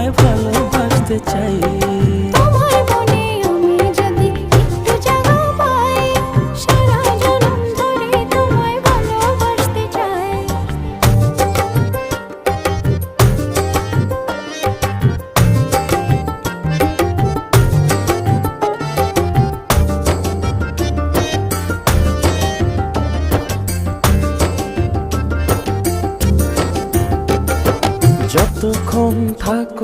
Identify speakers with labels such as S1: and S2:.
S1: তোমায় ভালোবাসতে চাই।
S2: তোমার মনে আমি যদি একটু জায়গা পাই, সারা জনম ধরে তোমায় ভালোবাসতে চাই।
S1: যতক্ষণ থাকো